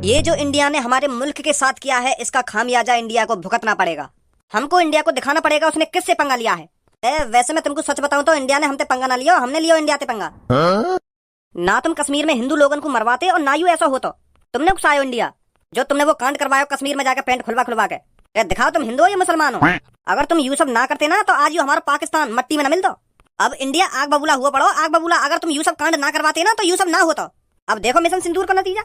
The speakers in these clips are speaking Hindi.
ये जो इंडिया ने हमारे मुल्क के साथ किया है, इसका खामियाजा इंडिया को भुगतना पड़ेगा। हमको इंडिया को दिखाना पड़ेगा उसने किससे पंगा लिया है। वैसे मैं तुमको सच बताऊं तो इंडिया ने हमसे पंगा ना लियो, हमने लियो इंडिया से पंगा। ना तुम कश्मीर में हिंदू लोगों को मरवाते और ना यू ऐसा हो तो तुमने उकसायो इंडिया। जो तुमने वो कांड करवाया कश्मीर में जाकर पैंट खुलवा खुलवा के दिखाओ तुम हिंदू हो या मुसलमान हो। अगर तुम यू सब ना करते ना तो आज यू हमारा पाकिस्तान मट्टी में न मिलता। अब इंडिया आग बबूला हुआ पड़ो, आग बबूला। अगर तुम यू सब कांड ना करवाते ना तो यू सब ना होता। अब देखो मिशन सिंदूर का नतीजा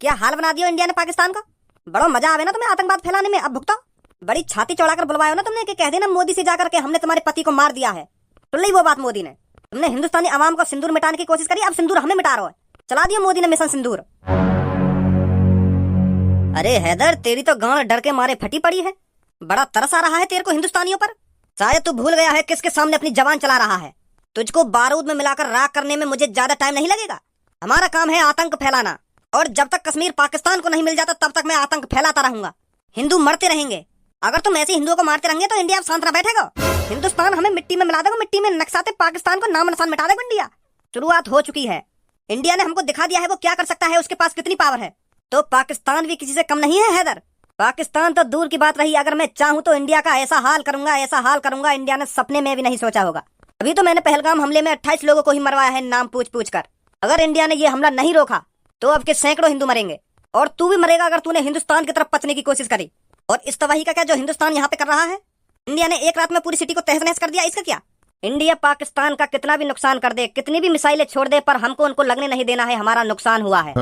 क्या हाल बना दिया इंडिया ने पाकिस्तान का। बड़ा मजा आवे ना तुम्हें आतंकवाद फैलाने में। अब भुगतो। बड़ी छाती चौड़ाकर बुलवायो ना तुमने कि कह देना मोदी से जाकर के हमने तुम्हारे पति को मार दिया है। सुन ली वो बात मोदी ने। तुमने हिंदुस्तानी आवाम को सिंदूर मिटाने की कोशिश करी, अब सिंदूर हमें मिटा रहा है। चला दिया मोदी ने मिशन सिंदूर। अरे हैदर, तेरी तो गांड डर के मारे फटी पड़ी है। बड़ा तरस आ रहा है तेरे को हिंदुस्तानियों पर। शायद तू भूल गया है किसके सामने अपनी जवान चला रहा है। तुझको बारूद में मिलाकर राख करने में मुझे ज्यादा टाइम नहीं लगेगा। हमारा काम है आतंक फैलाना, और जब तक कश्मीर पाकिस्तान को नहीं मिल जाता तब तक मैं आतंक फैलाता रहूंगा। हिंदू मरते रहेंगे। अगर तुम ऐसे हिंदुओं को मारते रहेंगे तो इंडिया शांत न बैठेगा। हिंदुस्तान हमें मिट्टी में मिला देगा, मिट्टी में नक्साते पाकिस्तान को नाम निशान मिटा देगा इंडिया। शुरुआत हो चुकी है। इंडिया ने हमको दिखा दिया है वो क्या कर सकता है, उसके पास कितनी पावर है। तो पाकिस्तान भी किसी से कम नहीं है हैदर। पाकिस्तान तो दूर की बात रही, अगर मैं चाहूं तो इंडिया का ऐसा हाल करूंगा, ऐसा हाल करूंगा इंडिया ने सपने में भी नहीं सोचा होगा। अभी तो मैंने पहलगाम हमले में 28 लोगों को ही मरवाया है नाम पूछ पूछ कर। अगर इंडिया ने ये हमला नहीं रोका तो अब के सैकड़ों हिंदू मरेंगे, और तू भी मरेगा अगर तूने हिंदुस्तान की तरफ पचने की कोशिश करी। और इस तबाही का क्या जो हिंदुस्तान यहाँ पे कर रहा है। इंडिया ने एक रात में पूरी सिटी को तहस नहस कर दिया, इसका क्या। इंडिया पाकिस्तान का कितना भी नुकसान कर दे, कितनी भी मिसाइलें छोड़ दे, पर हमको उनको लगने नहीं देना है हमारा नुकसान हुआ है।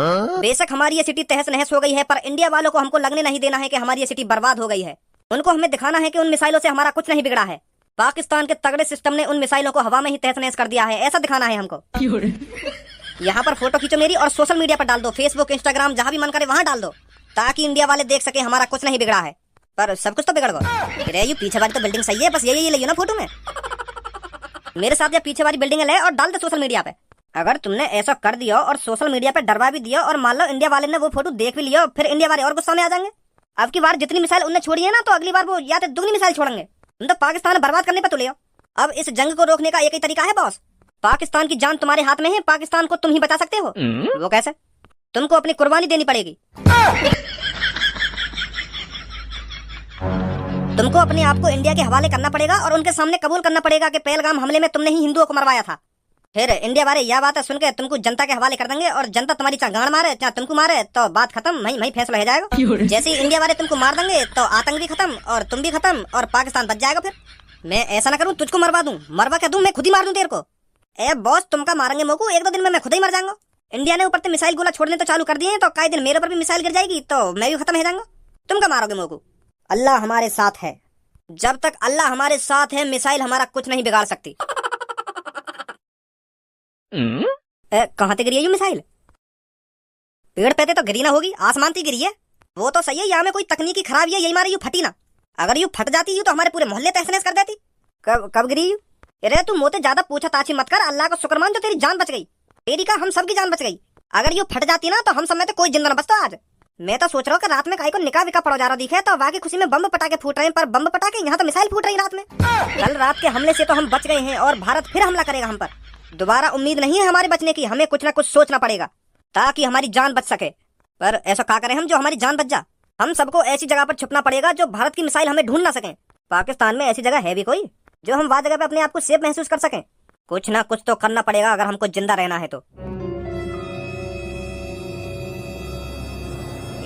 बेशक हमारी ये सिटी तहस नहस हो गई है, पर इंडिया वालों को हमको लगने नहीं देना है कि हमारी ये सिटी बर्बाद हो गई है। उनको हमें दिखाना है कि उन मिसाइलों से हमारा कुछ नहीं बिगड़ा है। पाकिस्तान के तगड़े सिस्टम ने उन मिसाइलों को हवा में ही तहस नहस कर दिया है, ऐसा दिखाना है हमको। यहाँ पर फोटो खींचो मेरी और सोशल मीडिया पर डाल दो, फेसबुक इंस्टाग्राम जहाँ भी मन करे वहाँ डाल दो, ताकि इंडिया वाले देख सके हमारा कुछ नहीं बिगड़ा है। पर सब कुछ तो बिगड़ गया। अरे ये पीछे वाली तो बिल्डिंग सही है, बस ये लियो ना फोटो में। मेरे साथ ये पीछे वाली बिल्डिंग ले और डाल दे सोशल मीडिया पे। अगर तुमने ऐसा कर दिया और सोशल मीडिया पे डरवा भी दिया और मान लो इंडिया वाले ने वो फोटो देख भी लिया, फिर इंडिया वाले और गुस्सा में आ जाएंगे। अब की बार जितनी मिसाइल उनने छोड़ी है ना, तो अगली बार वो या तो दुगनी मिसाइल छोड़ेंगे। तुम तो पाकिस्तान बर्बाद करने पे तुले हो। अब इस जंग को रोकने का एक ही तरीका है बॉस। पाकिस्तान की जान तुम्हारे हाथ में है, पाकिस्तान को तुम ही बचा सकते हो। वो कैसे? तुमको अपनी कुर्बानी देनी पड़ेगी। तुमको अपने आप को इंडिया के हवाले करना पड़ेगा और उनके सामने कबूल करना पड़ेगा कि पहलगाम हमले में तुमने ही हिंदुओं को मरवाया था। फिर इंडिया वाले यह बात सुन के तुमको जनता के हवाले कर देंगे, और जनता तुम्हारी चाहे गांड मारे चाहे तुमको मारे तो बात खत्म, वहीं फैसला हो जाएगा। जैसे ही इंडिया वाले तुमको मार देंगे तो आतंक भी खत्म और तुम भी खत्म और पाकिस्तान बच जाएगा। फिर मैं ऐसा ना करूँ तुझको मरवा दूं, मरवा क्या दूं, मैं खुद ही मार दूं तेरे को। ए बॉस, तुमका मारेंगे मोकू, एक दो दिन में मैं खुद ही मर जाऊंगा। इंडिया ने ऊपर से मिसाइल गोला छोड़ने तो चालू कर दिए हैं, तो कई दिन मेरे ऊपर भी मिसाइल गिर जाएगी तो मैं भी खत्म हो जाऊंगा। तुमका मारोगे मोकू। अल्लाह हमारे साथ है। जब तक अल्लाह हमारे साथ है मिसाइल हमारा कुछ नहीं बिगाड़ सकती। कहाँ से गिरी है ये मिसाइल? पेड़ पे तो गिरी ना होगी, आसमान से गिरी है। वो तो सही है, यहाँ में कोई तकनीकी खराबी है, यही मारे यू फटी ना। अगर यू फट जाती यू तो हमारे पूरे मोहल्ले तहस नहस कर देती। कब गिरी यू? अरे तू मोते ज्यादा पूछा ताछी मत कर, अल्लाह का शुक्र मान जो तेरी जान बच गई। तेरी का हम सबकी जान बच गई। अगर यू फट जाती ना तो हम सब में तो कोई जिंदा न बचता आज। मैं तो सोच रहा हूँ कि रात में काई को निकाह विका पड़ा जा रहा दिखे, तो वाकई खुशी में बम पटाखे फूट रहे हैं, पर बम पटाखे यहाँ तो मिसाइल फूट रही रात में। कल रात के हमले से तो हम बच गए हैं और भारत फिर हमला करेगा हम पर। दोबारा उम्मीद नहीं है हमारे बचने की, हमें कुछ ना कुछ सोचना पड़ेगा ताकि हमारी जान बच सके। पर ऐसा क्या करें हम जो हमारी जान बच जा? हम सबको ऐसी जगह पर छुपना पड़ेगा जो भारत की मिसाइल हमें ढूंढ ना सके। पाकिस्तान में ऐसी जगह है भी कोई जो हम वहां जगह पे अपने आप को सेफ महसूस कर सकें? कुछ ना कुछ तो करना पड़ेगा अगर हमको जिंदा रहना है तो।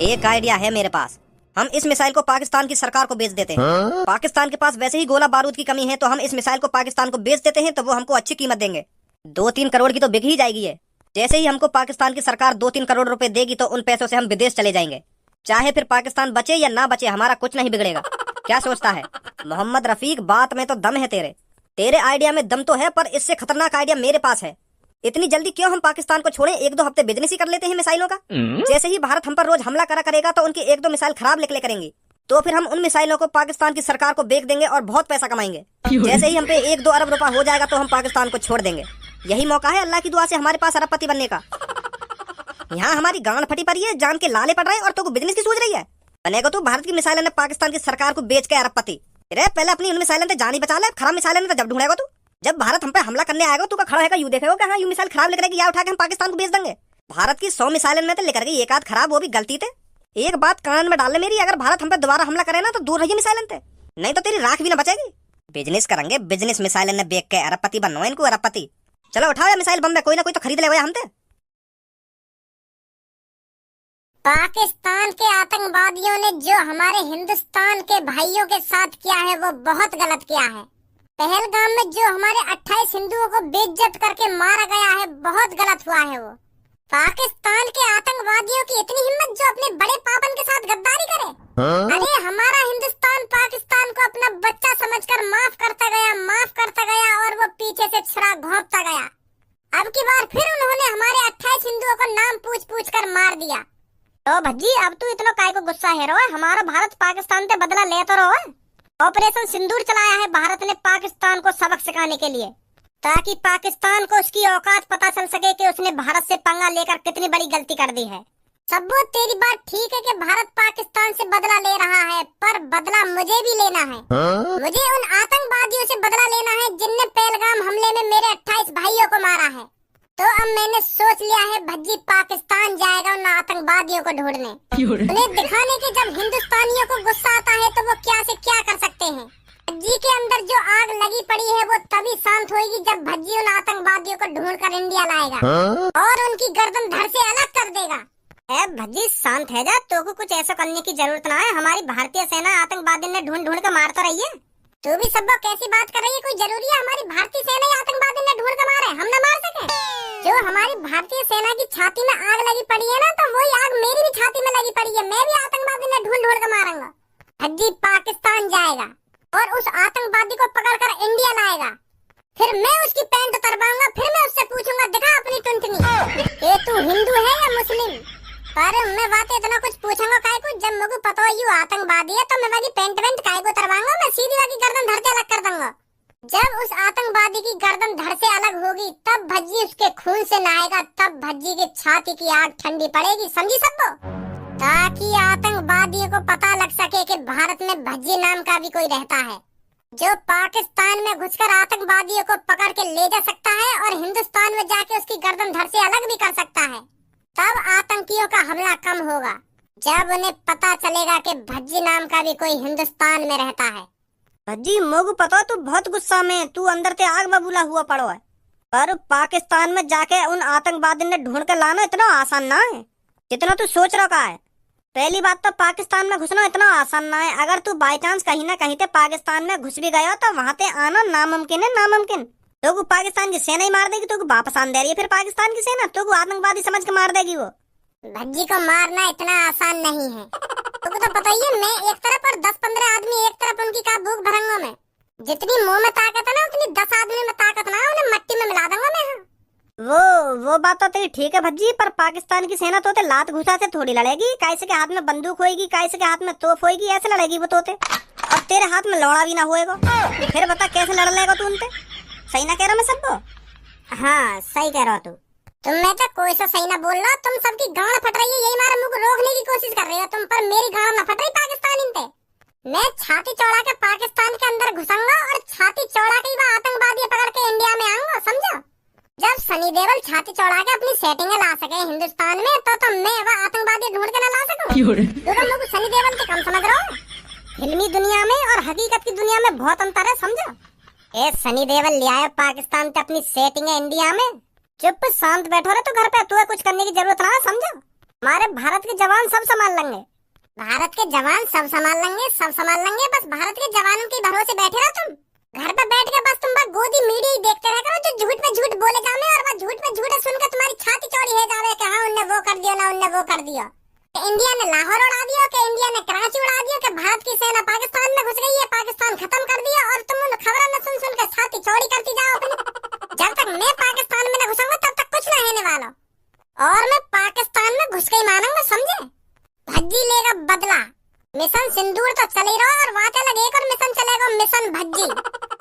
एक आइडिया है मेरे पास। हम इस मिसाइल को पाकिस्तान की सरकार को बेच देते हैं। पाकिस्तान के पास वैसे ही गोला बारूद की कमी है, तो हम इस मिसाइल को पाकिस्तान को बेच देते हैं तो वो हमको अच्छी कीमत देंगे। 2-3 करोड़ की तो बिक ही जाएगी है। जैसे ही हमको पाकिस्तान की सरकार 2-3 करोड़ रुपए देगी तो उन पैसों से हम विदेश चले जाएंगे। चाहे फिर पाकिस्तान बचे या ना बचे, हमारा कुछ नहीं बिगड़ेगा। क्या सोचता है मोहम्मद रफीक? बात में तो दम है तेरे आइडिया में दम तो है, पर इससे खतरनाक आइडिया मेरे पास है। इतनी जल्दी क्यों हम पाकिस्तान को छोड़ें? 1-2 हफ्ते बिजनेस ही कर लेते हैं मिसाइलों का। जैसे ही भारत हम पर रोज हमला करेगा तो उनकी 1-2 मिसाइल खराब निकले करेंगी, तो फिर हम उन मिसाइलों को पाकिस्तान की सरकार को बेच देंगे और बहुत पैसा कमाएंगे। जैसे ही हम पे 1-2 अरब रुपया हो जाएगा तो हम पाकिस्तान को छोड़ देंगे। यही मौका है अल्लाह की दुआ से हमारे पास अरबपति बनने का। यहाँ हमारी गांड फटी पड़ी है, जान के लाले पड़ रहे हैं और तो बिजनेस की सोच रही है। बनेगा तू भारत की मिसाइल ने पाकिस्तान की सरकार को बेच के अरबपति। अरे पहले अपनी उन मिसाइल जान ही बचा ले, खराब मिसाइल ने तो जब ढूंढेगा तू। जब भारत हम पे हमला करने आएगा तू का खड़ा है यू देखेगा कि हाँ यू मिसाइल खराब लेकर या उठा के हम पाकिस्तान को बेच देंगे। भारत की 100 मिसाइल में तो लेकर गई 1 आध खराब, वो भी गलती थे। एक बात कान में डाल ले मेरी, अगर भारत हम पे दोबारा हमला करे ना तो दूर रहिए मिसाइलन से, नहीं तो तेरी राख भी ना बचेगी। बिजनेस करेंगे, बिजनेस मिसाइलन ने बेच के अरबपति बनना है इनको, अरबपति। चलो उठाओ या मिसाइल बम में, कोई ना कोई तो खरीद ले हमसे। पाकिस्तान के आतंकवादियों ने जो हमारे हिंदुस्तान के भाइयों के साथ किया है वो बहुत गलत किया है। पहलगाम में जो हमारे 28 हिंदुओं को बेइज्जत करके मारा गया है, बहुत गलत हुआ है वो। पाकिस्तान के आतंकवादियों की इतनी हिम्मत जो अपने बड़े पापन के साथ गद्दारी करे। अरे हमारा हिंदुस्तान पाकिस्तान को अपना बच्चा समझकर माफ करता गया और वो पीछे से छुरा घोंपता गया। अब की बार फिर उन्होंने हमारे 28 हिंदुओं को नाम पूछ कर मार दिया। तो भज्जी अब तू इतना काय को गुस्सा है रो? हमारा भारत पाकिस्तान से बदला ले तो रो। ऑपरेशन सिंदूर चलाया है भारत ने पाकिस्तान को सबक सिखाने के लिए, ताकि पाकिस्तान को उसकी औकात पता चल सके कि उसने भारत से पंगा लेकर कितनी बड़ी गलती कर दी है। सब्बो तेरी बात ठीक है कि भारत पाकिस्तान से बदला ले रहा है, पर बदला मुझे भी लेना है। मुझे उन आतंकवादियों से बदला लेना है जिनने पहलगाम हमले में मेरे 28 भाइयों को मारा है। तो अब मैंने सोच लिया है भज्जी पाकिस्तान जाएगा उन आतंकवादियों को ढूंढने, उन्हें दिखाने के जब हिंदुस्तानियों को गुस्सा आता है तो वो क्या से क्या कर सकते हैं। भज्जी के अंदर जो आग लगी पड़ी है वो तभी शांत होगी जब भज्जी उन आतंकवादियों को ढूंढकर इंडिया लाएगा और उनकी गर्दन धड़ से अलग कर देगा। भज्जी शांत है जा, तो को कुछ ऐसा करने की जरूरत ना है। हमारी भारतीय सेना आतंकवादी ने ढूंढ कर मारता रही है। तू भी सब कैसी बात कर रही है? कोई जरूरी है हमारी भारतीय सेना आतंकवादी ने ढूंढ कर मारे, हम न मार सके? जो हमारी भारतीय सेना की छाती में आग लगी पड़ी है ना, तो वही आग मेरी भी छाती में लगी पड़ी है। मैं भी आतंकवादी ने ढूंढ कर मारूंगा। भज्जी पाकिस्तान जाएगा और उस आतंकवादी को पकड़कर इंडिया लाएगा, फिर मैं उसकी पैंट उतरवाऊंगा, फिर मैं उससे पूछूंगा दिखा अपनी टुनटुनी, ये तू हिंदू है या मुस्लिम? पर मैं बात इतना कुछ पूछूंगा काय को, जब मुझे पता है यू आतंकवादी है तो मैं वाली पैंट काय को उतरवाऊंगा, मैं सीधी वाली गर्दन धड़ से अलग कर दूंगा। जब उस आतंकवादी की गर्दन धड़ से अलग होगी तब भज्जी उसके खून से नहाएगा, तब भज्जी की छाती की आग ठंडी पड़ेगी, समझी सबको? ताकि आतंकवादियों को पता लग सके कि भारत में भज्जी नाम का भी कोई रहता है जो पाकिस्तान में घुसकर आतंकवादियों को पकड़ के ले जा सकता है और हिंदुस्तान में जाके उसकी गर्दन धड़ से अलग भी कर सकता है। तब आतंकियों का हमला कम होगा, जब उन्हें पता चलेगा कि भज्जी नाम का भी कोई हिंदुस्तान में रहता है। भज्जी मोगू पता तू बहुत गुस्सा में, तू अंदर से आग बबूला हुआ पड़ो है, पर पाकिस्तान में जाके उन आतंकवादी ने ढूंढ कर लाना इतना आसान ना है जितना तू सोच रहा है। पहली बात तो पाकिस्तान में घुसना इतना आसान ना है। अगर तू बाई चांस कहीं ना कहीं से पाकिस्तान में घुस भी गया तो वहाँ से आना नामुमकिन है, नामुमकिन। तो पाकिस्तान की सेना ही मार देगी, तो वापस आन दे रही है फिर पाकिस्तान की सेना, तो आतंकवादी समझ के मार देगी वो। भज्जी को मारना इतना आसान नहीं है, तुमको तो पता ही है। मैं एक तरफ और 10-15 आदमी एक तरफ, उनकी का भूख भरंगा मैं। जितनी मुंह में ताकत है ना उतनी 10 आदमी में ताकत ना, उन्हें मट्टी में मिला दूंगा मैं। वो बात तो तेरी ठीक है भज्जी, पर पाकिस्तान की सेना तोते लात घुसा से थोड़ी लड़ेगी। कैसे के हाथ में बंदूक होएगी, कैसे के हाथ में तोप होएगी, ऐसे लड़ेगी वो तोते। और तेरे हाथ में लौड़ा भी ना होएगा, फिर बता कैसे लड़ लेगा तू उनसे? सही ना कह रहा मैं सबको? हाँ सही कह रहा तू। मैं तो कोई सा सही ना बोल रहा, तुम सबकी गांड फट रही है, यही मारा मुझे रोकने की कोशिश कर रही हो तुम, पर मेरी गांड ना फट रही पाकिस्तान इनते। मैं छाती चौड़ा के पाकिस्तान के अंदर घुसूंगा और छाती चौड़ा के वहाँ आतंकवादी पकड़ के इंडिया में आऊंगा, समझो? जब सनी देओल छाती चौड़ा के अपनी सेटिंग ला सके हिंदुस्तान में, तो मैं वह आतंकवादी ढूंढ के ना ला सकूं? तो मुझे सनी देओल के कम समझ रहा हो? फिल्मी दुनिया में और हकीकत की दुनिया में बहुत अंतर है, समझो? ए सनी देओल ले आया पाकिस्तान से अपनी सेटिंग है इंडिया में, चुप शांत बैठो रे तू घर पे, तुम्हें कुछ करने की जरूरत ना, समझो? हमारे भारत के जवान सब संभाल लेंगे। भारत के जवान सब संभाल लेंगे, सब संभाल लेंगे। बस भारत के जवानों के भरोसे बैठे रहो तुम घर पे बैठ के, बस तुम बस गोदी मीडिया ही देखते रह करो, जो झूठ पे झूठ बोले जावे और बस झूठ पे झूठ सुन के तुम्हारी छाती चौड़ी है जावे कि हाँ उनने वो कर दिया ना उनने वो कर दिया, कि इंडिया ने लाहौर उड़ा दिया, कि इंडिया ने कराची उड़ा दिया, कि भारत की सेना पाकिस्तान में घुस गई है, पाकिस्तान खत्म कर दिया, और तुम उन खबरों में सुन के छाती चौड़ी करती जाओ अपनी। जब तक मैं पाकिस्तान में न घुसूंगा तब तक कुछ न होने वाला, और मैं पाकिस्तान में घुस के ही मानूंगा, समझे? भज्जी लेगा बदला। मिशन सिंदूर तो चल ही रहा और वहाँ चला एक और मिशन चलेगा, मिशन भज्जी।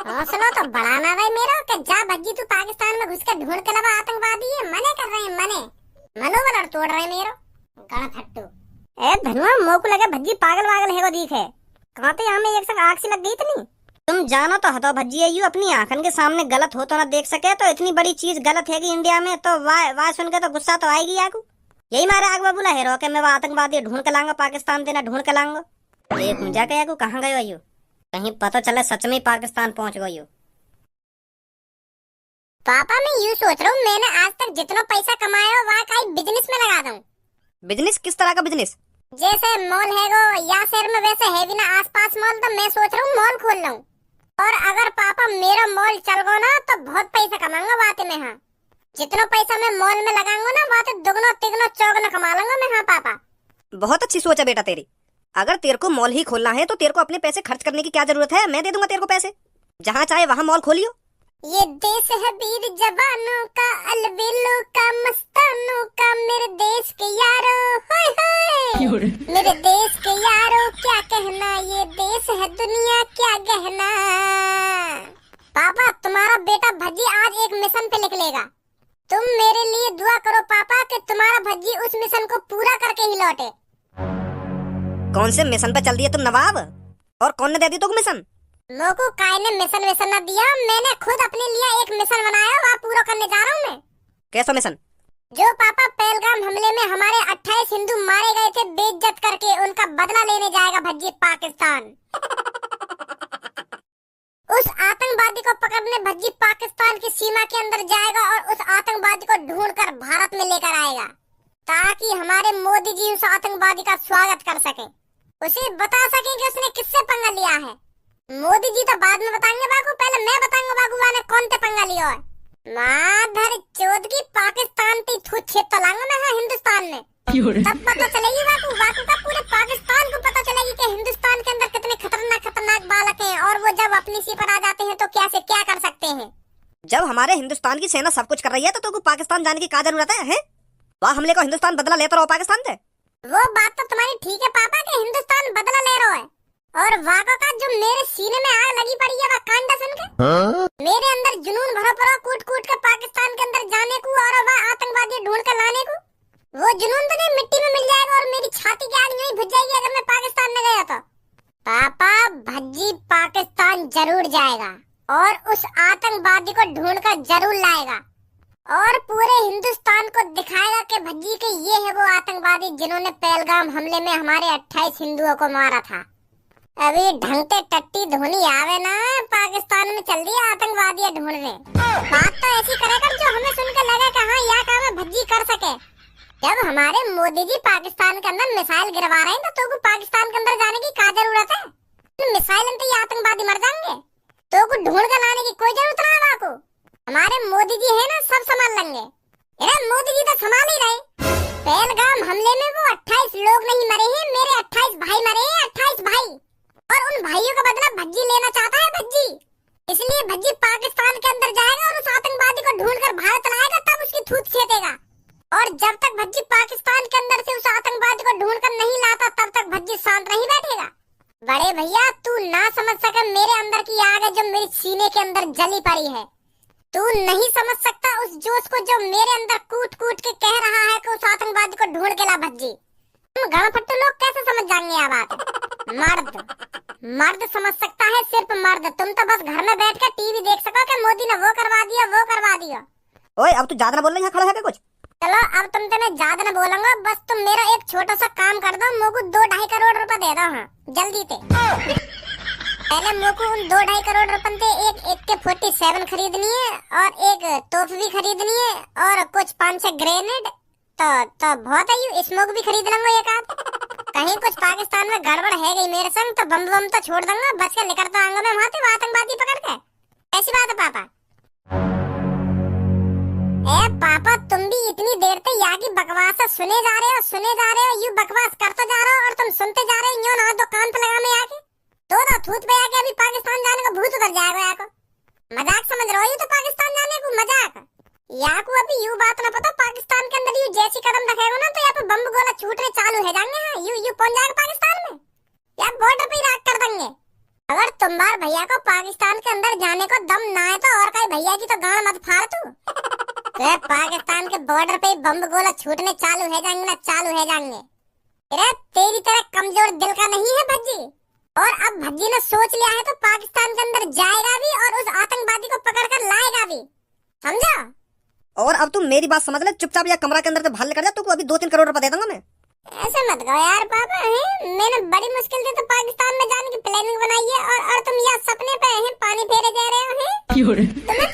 हौसला तो बढ़ाना भाई मेरा, कि जा भज्जी तू पाकिस्तान में घुस के ढूंढ के लगा आतंकवादी है, मने कर रहे हैं, मने मनोबल तोड़ रहे मेरा गण फट्टू। ए धनुआ मोक लगे भज्जी पागल वागल है को दिखे, कहाँ तो यहाँ में एक संग आग सी लग गई इतनी। तुम जानो तो हतो भज्जी है, यू अपनी आंखन के सामने गलत हो तो ना देख सके, तो इतनी बड़ी चीज गलत है कि इंडिया में, तो वाह सुन के तो गुस्सा तो आएगी आपको। यही मारे आग बाबूला हेरो के मैं वो आतंकवादी ढूंढ के लाऊंगा, पाकिस्तान देना ढूंढ के लाऊंगा। एक मुझा के आगू कहाँ गयो यू, कहीं पता चले सच में ही पाकिस्तान पहुंच गयो। पापा मैं यूँ सोच रहा हूँ, मैंने आज तक जितना पैसा कमाया हो वहाँ का बिजनेस में लगा दूं। बिजनेस? किस तरह का बिजनेस? जैसे मॉल है वो या शहर में वैसे है भी ना आसपास मॉल, तो मैं सोच रहा हूँ मॉल खोल लूं। और अगर पापा मेरा मॉल चल गो ना तो बहुत पैसा कमाऊंगा बात में। हाँ, जितना पैसा मैं मॉल में लगाऊंगा ना बात दुगना तिगना चौगना कमा लूंगा मैं। हाँ पापा, बहुत अच्छी सोच है बेटा तेरी। अगर तेरे को मॉल ही खोलना है तो तेरे को अपने पैसे खर्च करने की क्या जरूरत है, मैं दे दूंगा तेरे को पैसे, जहाँ चाहे वहाँ मॉल खोलियो। ये देश है वीर जवानों का, अलबेलों का, मस्तानों का, मेरे देश के यारों, हाय हाय मेरे देश के यारों क्या कहना, ये देश है दुनिया क्या गहना। पापा तुम्हारा बेटा भज्जी आज एक मिशन पे निकलेगा, तुम मेरे लिए दुआ करो पापा कि तुम्हारा भज्जी उस मिशन को पूरा करके ही लौटे। कौन से मिशन पे चल दिए तुम नवाब, और कौन ने दे दी तुमको मिशन? मोको काय ने मिशन विशन न दिया, मैंने खुद अपने लिए एक मिशन बनाया, वहाँ पूरा करने जा रहा हूँ मैं। कैसा मिशन? जो पापा पहलगाम हमले में हमारे 28 हिंदू मारे गए थे बेइज्जत करके, उनका बदला लेने जाएगा भज्जी पाकिस्तान। उस आतंकवादी को पकड़ने भज्जी पाकिस्तान की सीमा के अंदर जाएगा और उस आतंकवादी को ढूंढकर भारत में लेकर आएगा, ताकि हमारे मोदी जी उस आतंकवादी का स्वागत कर सके, उसे बता सके कि उसने किससे पंगा लिया है। मोदी जी तो बाद में बताएंगे बाबू, पहले मैं बताऊंगा बाबू ने कौन से पंगा लिया है। माधर चौथ की पाकिस्तान की थूत छेद तो लाऊंगा मैं। हाँ, हिंदुस्तान में तब पता चलेगी बाबू का पूरे पाकिस्तान को पता चलेगी कि हिंदुस्तान के अंदर कितने खतरनाक खतरनाक बालक हैं, और वो जब अपनी सी पर आ जाते हैं तो क्या से क्या कर सकते हैं। जब हमारे हिंदुस्तान की सेना सब कुछ कर रही है तो तुमको पाकिस्तान जाने की क्या जरूरत है? वहाँ हमले को हिंदुस्तान बदला लेता रहो पाकिस्तान से। वो बात तो तुम्हारी ठीक है पापा कि हिंदुस्तान बदला ले रहा है, और वाक़ा का जो मेरे सीने में आग लगी पड़ी है, वह कांडा सुन के मेरे अंदर जुनून भरा पड़ा कूट कूट के पाकिस्तान के अंदर जाने को और वह आतंकवादी ढूंढ कर लाने को। वो जुनून तो नहीं मिट्टी में मिल जाएगा और मेरी छाती की आग नहीं बुझ जाएगी अगर मैं पाकिस्तान में गया तो। पापा भज्जी पाकिस्तान जरूर जाएगा और उस आतंकवादी को ढूंढ कर जरूर लाएगा, और पूरे हिंदुस्तान को दिखाएगा कि भज्जी के ये है वो आतंकवादी जिन्होंने पहलगाम हमले में हमारे 28 हिंदुओं को मारा था। अभी ढंगते टट्टी धोनी आवे ना, पाकिस्तान में चल दिया आतंकवादी ढूंढने। बात तो ऐसी करेगा जो हमें सुनकर लगा कि हाँ यह काम है भज्जी कर सके। जब हमारे मोदी जी पाकिस्तान के अंदर मिसाइल गिरवा रहे हैं तो पाकिस्तान के अंदर जाने की क्या जरूरत है? मिसाइल तो ये आतंकवादी मर जाएंगे, तो ढूंढ कर लाने की कोई जरूरत नहीं है। आपको हमारे मोदी जी है ना, सब संभाल लेंगे। अरे मोदी जी तो संभाल ही रहे। पहलगाम हमले में वो 28 लोग नहीं मरे हैं, मेरे 28 भाई मरे हैं, 28 भाई, और उन भाइयों का बदला भज्जी लेना चाहता है भज्जी। इसलिए भज्जी पाकिस्तान के अंदर जाएगा और उस आतंकवादी को ढूंढकर भारत लाएगा, तब उसकी थूत छेदेगा। और जब तक भज्जी पाकिस्तान के अंदर से उस आतंकवादी को ढूंढकर नहीं लाता तब तक भज्जी शांत नहीं बैठेगा। बड़े भैया तू ना समझ सके मेरे अंदर की आग है जो मेरे सीने के अंदर जली पड़ी है। तू नहीं समझ सकता उस जोश को जो मेरे अंदर कूट कूट के कह रहा है कि उस आतंकवादी को ढूंढ के ला भज्जी। तुम गणफट्टू लोग कैसे समझ जाएंगे ये बात? मर्द समझ सकता है, सिर्फ मर्द। तुम तो बस घर में बैठ कर टीवी देख सको कि मोदी ने वो करवा दिया वो करवा दिया। ओए अब तू ज्यादा ना बोल रही है, खड़ा है क्या कुछ? चलो अब तुमसे मैं ज्यादा न बोलूंगा, बस तुम मेरा एक छोटा सा काम कर दो, मोको 2-2.5 करोड़ रुपए दे दो। हाँ जल्दी से। पहले मोको उन 2-2.5 करोड़ रुपए से एक AK-47 खरीदनी है और एक तोप भी खरीदनी है और कुछ 5-6 ग्रेनेड, तो बहुत है। स्मोक भी खरीद लूंगा एक आध। कहीं कुछ पाकिस्तान में गड़बड़ है गई मेरे संग तो बम बम तो छोड़ दूंगा, बच कर निकलता आऊंगा मैं वहां से आतंकवादी पकड़ के। ऐसी बात है पापा? ए पापा तुम भी इतनी देर से यहाँ की बकवास सुने जा रहे हो, यूं बकवास करते जा रहे हो और तुम सुनते जा रहे हो। यूं ना तो कान पे लगा में आके तो ना थूत पे आके अभी पाकिस्तान जाने का भूत उतर जाएगा। यहाँ को मजाक समझ रहे हो? तो पाकिस्तान जाने को मजाक यहाँ को अभी यूं बात ना पता, पाकिस्तान के अंदर यूं जैसी कदम रखेगा ना तो यहाँ पे बम गोला छूटने चालू है जाएंगे। हाँ यूं पहुंच जाएगा पाकिस्तान में, या बॉर्डर पे ही राख कर देंगे। अगर तुम्हारे भैया को पाकिस्तान के अंदर जाने को दम ना है तो और कहीं भैया की तो गांड मत फाड़ तू। तो पाकिस्तान के बॉर्डर पे बम गोला छूटने चालू है जाएंगे ना, चालू है जाएंगे। अरे तेरी तरह कमजोर दिल का नहीं है भज्जी, और अब भज्जी ने सोच लिया है तो पाकिस्तान के अंदर जाएगा भी और उस आतंकवादी को पकड़ कर लाएगा भी, समझा? और अब तू मेरी बात समझ ले, चुपचाप या कमरा के अंदर से बाहर निकल जा, तू अभी 2-3 करोड़ रुपए दे दूंगा मैं। ऐसे मत कहो यार पापा, है मैंने बड़ी मुश्किल से तो पाकिस्तान में जाने की प्लानिंग बनाई है और तुम यहाँ सपने पे हैं पानी फेरे जा रहे हो हैं। तुम्हें